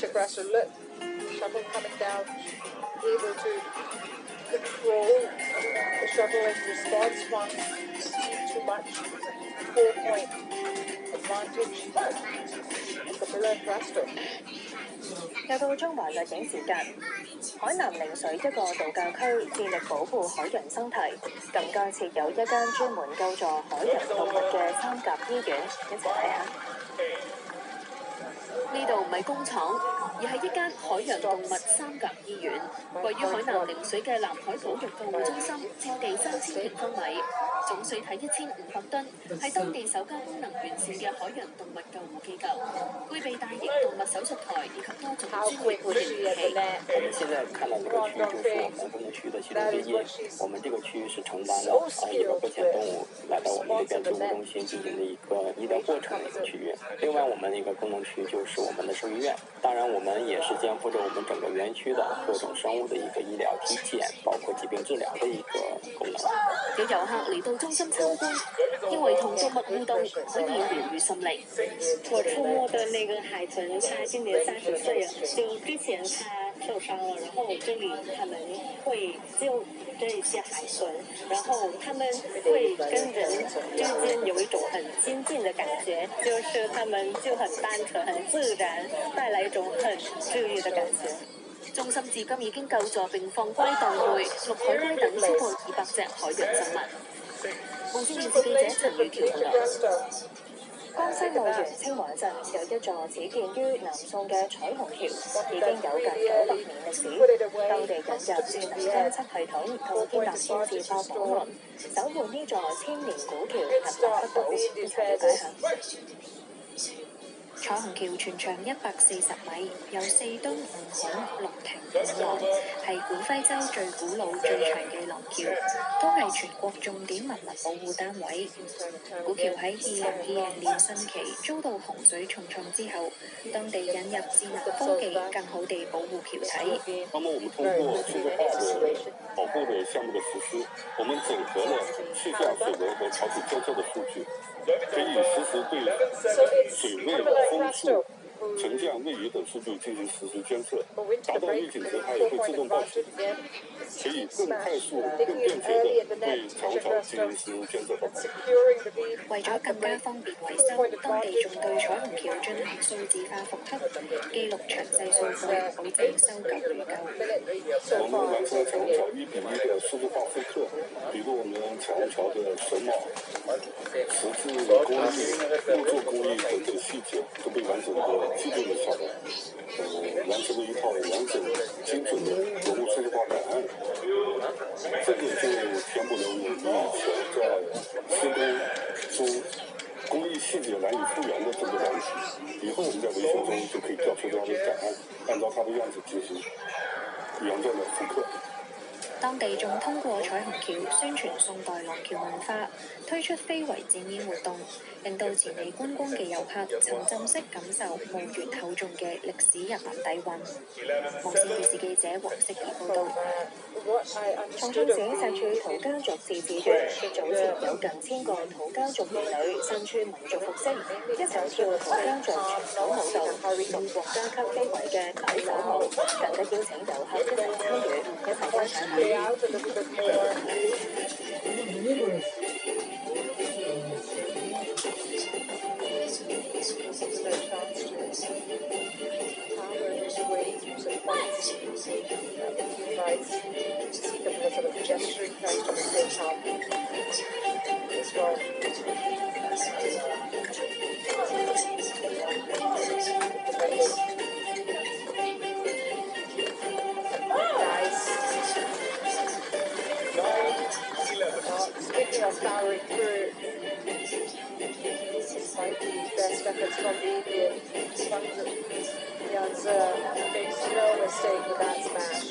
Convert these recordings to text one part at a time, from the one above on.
aggressive look. Shuttle coming down, able to control the shuttle in response once too much. 4-point advantage of the Miller thruster. 又到中環入境時間，海南陵水一個度假區致力保護海洋生態，更加設有一間專門救助海洋動物嘅三甲醫院，一齊睇下。呢度唔係工廠，而係一間海洋動物三甲醫院，位於海南陵水嘅南海保育救護中心，佔地3000平方米，總水體1500噸，係當地首家功能完善嘅海洋動物救護機構，具備大型動物手術台以及多種專業護理儀器。我們現在看到這個區就是我們工作區的其中之一，我們這個區是承擔了100個保險動物來到我們這邊救護中心進行的一個醫療過程的一個區域。另外，我們的一個功能區就是我們的獸醫院，當然我們也是肩負着我們整個園區的各種生物的一個醫療體檢，包括疾病治療的一個功能。有遊客嚟到中心參觀，認為同動物互動可以療癒心靈。我觸摸的那個海豚，它今年30歲了，就之前它受傷了，然後這裡他們會救這些海豚，然後他們會跟人之間有一種很親近的感覺，就是他們就很單純、很自然，帶來一種很治癒的感覺。中心至今已經救助並放歸當會綠海龜等超過200隻海洋生物。無線電視記者陳宇橋報道。江西婺源青華鎮有一座始建於南宋嘅彩虹橋，已經有近900年歷史。當地引入智能監測系統同建立數字化網絡，守護呢座千年古橋屹立不倒。一齊了解下。彩虹橋全長140米，有4噸5孔6亭5廊，係古徽州最古老最長嘅廊橋，都係全國重點文物保護單位。古橋喺2020年汛期遭到洪水重創之後，當地引入智能科技，更好地保護橋體。那麼我們通過數字化的保護的項目的實施，我們整合了氣象水文和潮水監測的數據，可以實時對水位、風速、沉降、位移等數據進行實時監測，達到預警時它也會自動報警，可以更快速、更便捷地對漲潮進行實時監測報告。為咗更加方便維修，當地仲對彩虹橋進行數字化復刻，記錄詳細數據，保證修舊如舊。我們完成了彩虹橋1:1的數字化復刻，比如我們彩虹橋的榫卯、十字工藝、木作工藝等等細節都被完整的記錄了下來，完成了一套完整精準的文物數字化檔案。這個就填補了我們以前在施工中工藝細節難以復原的這個問題。以後我們在維修中就可以調出這樣的檔案，按照它的樣子進行原狀的復刻。當地仲通過彩虹橋宣傳宋代廊橋文化，推出非遺展演活動，令到前嚟觀光嘅遊客沉浸式感受墓穴厚重嘅歷史人文底蘊。無線電視記者黃色儀報道。重慶市石柱土家族自治縣早前有近1000個土家族兒女身穿民族服飾，一齊跳土家族傳統舞蹈，送國家級非遺嘅擺手舞，更加邀請遊客一齊參與，一齊欣賞下。Powering through, despite the best efforts from the Indian Yanzi makes no mistake with that smash.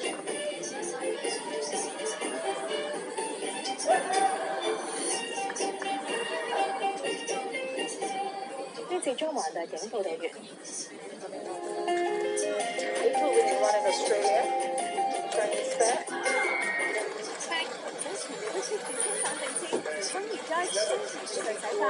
呢次中環特警報道員。April winning one in Australia, Chinese fair. 早前都出自清省政策，新而家新時事去睇法。